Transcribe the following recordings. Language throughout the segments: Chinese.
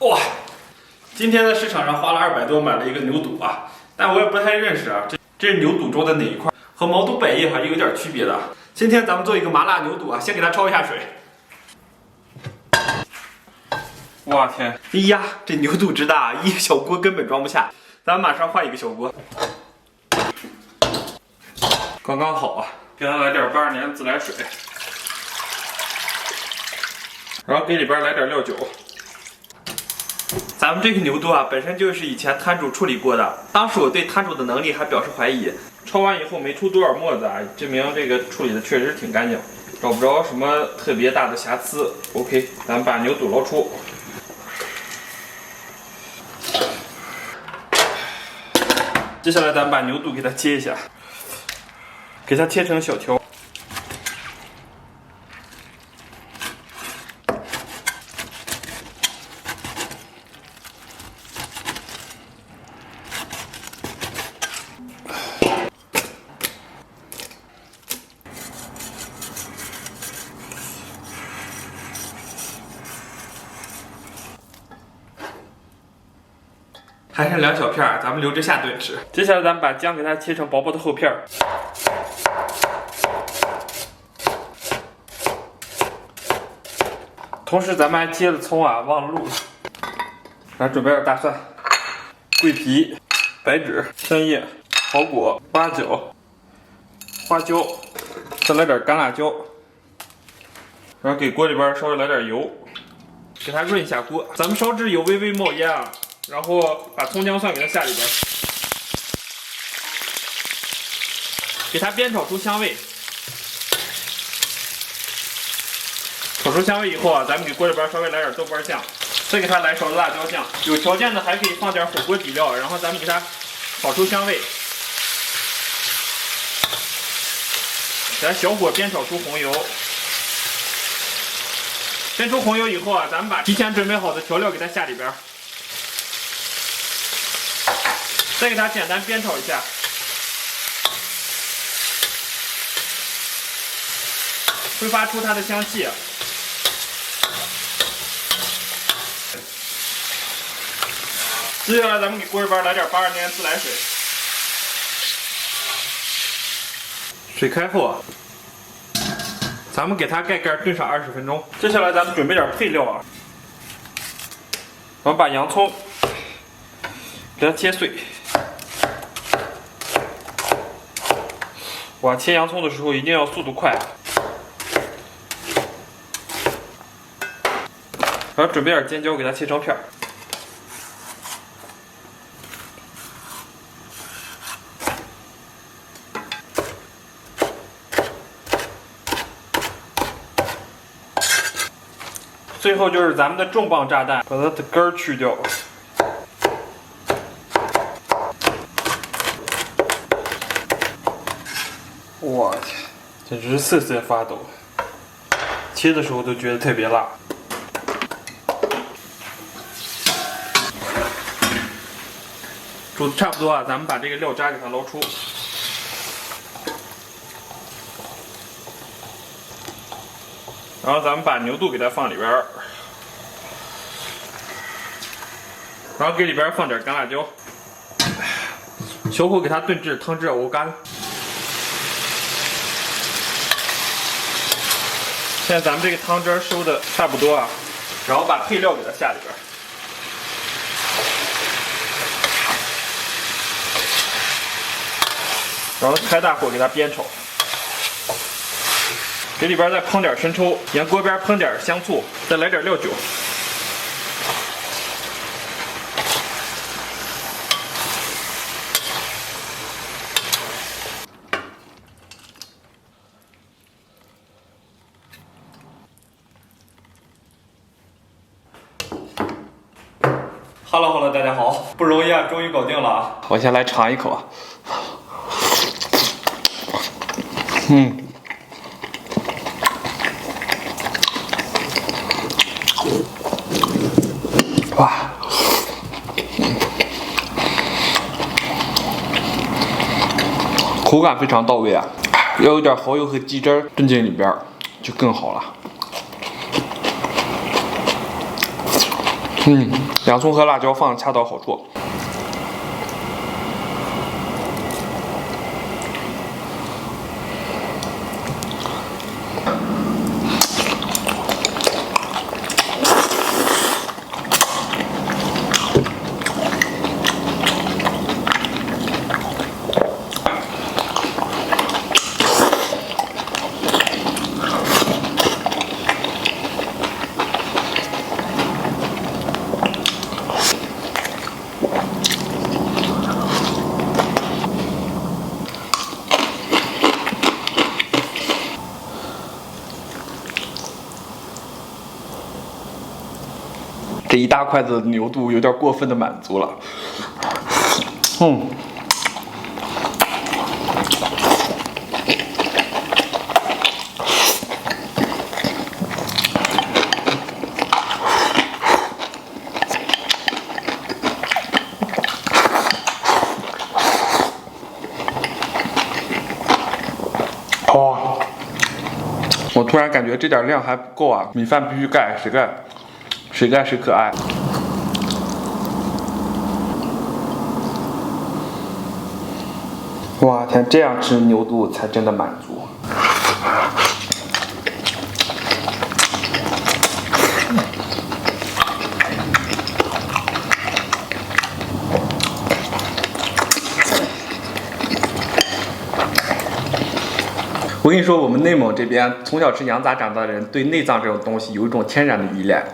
哇，今天在市场上花了200多买了一个牛肚啊，但我也不太认识啊，这是牛肚中的哪一块？和毛肚百叶还有点区别的。今天咱们做一个麻辣牛肚啊，先给它焯一下水。哇天，哎呀，这牛肚之大，一个小锅根本装不下，咱们马上换一个小锅。刚刚好啊，给它来点82年自来水，然后给里边来点料酒。咱们这个牛肚啊，本身就是以前摊主处理过的，当时我对摊主的能力还表示怀疑。焯完以后没出多少沫子啊，证明这个处理的确实挺干净，找不着什么特别大的瑕疵。OK， 咱们把牛肚捞出。接下来咱们把牛肚给它切一下，给它切成小条。还剩2小片，咱们留着下顿吃。接下来咱们把姜给它切成薄薄的厚片。同时咱们还切了葱啊，忘了录了。然后准备点大蒜、桂皮、白芷、香叶、草果、八角、花椒，再来点干辣椒。然后给锅里边稍微来点油，给它润一下锅。咱们烧至油微微冒烟啊。然后把葱姜蒜给它下里边，给它煸炒出香味。炒出香味以后啊，咱们给锅里边稍微来点豆瓣酱，再给它来勺辣椒酱。有条件的还可以放点火锅底料，然后咱们给它炒出香味，给它小火煸炒出红油。煸出红油以后啊，咱们把提前准备好的调料给它下里边。再给它简单煸炒一下，挥发出它的香气。接下来咱们给锅里边来点82年自来水，水开后啊，咱们给它盖盖炖上20分钟。接下来咱们准备点配料啊，我们把洋葱给它切碎。哇，切洋葱的时候一定要速度快。然后准备点尖椒，给它切成片儿。最后就是咱们的重磅炸弹，把它的根儿去掉。我天，简直是瑟瑟发抖，切的时候都觉得特别辣。煮的差不多啊，咱们把这个料渣给它捞出。然后咱们把牛肚给它放里边，然后给里边放点干辣椒，小火给它炖至汤汁熬干。现在咱们这个汤汁收的差不多啊，然后把配料给它下里边，然后开大火给它煸炒，给里边再烹点生抽，沿锅边烹点香醋，再来点料酒。Hello， 大家好，不容易啊，终于搞定了啊！我先来尝一口啊。哇，口感非常到位啊，要有点蚝油和鸡汁炖进里边就更好了。洋葱和辣椒放的恰到好处。这一大筷子牛肚有点过分的满足了。哦，我突然感觉这点量还不够啊，米饭必须盖，谁盖？谁盖谁可爱。哇天，这样吃牛肚才真的满足。我跟你说，我们内蒙这边从小吃羊杂长大的人，对内脏这种东西有一种天然的依赖。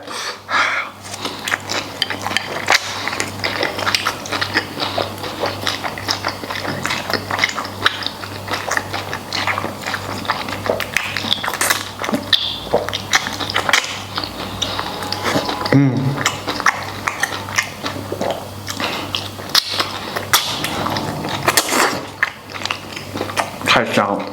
太香了。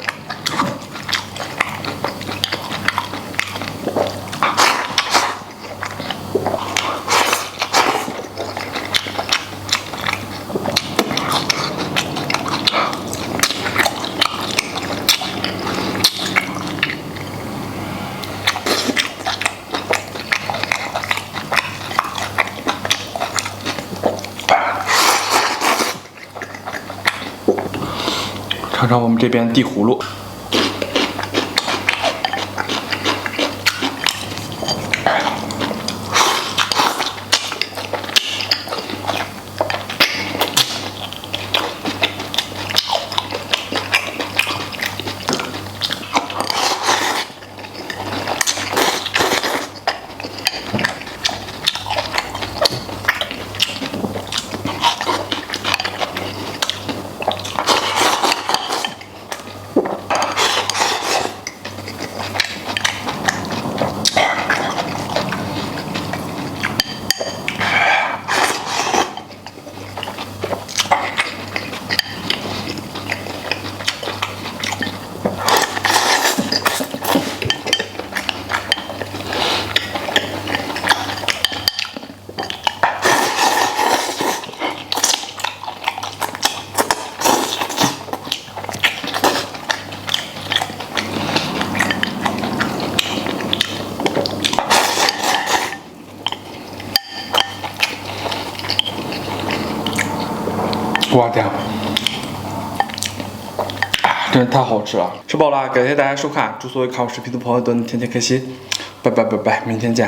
尝尝我们这边地葫芦。哇天，真是太好吃了！吃饱了，感谢大家收看，祝所有看我视频的朋友都能天天开心，拜拜拜拜，明天见。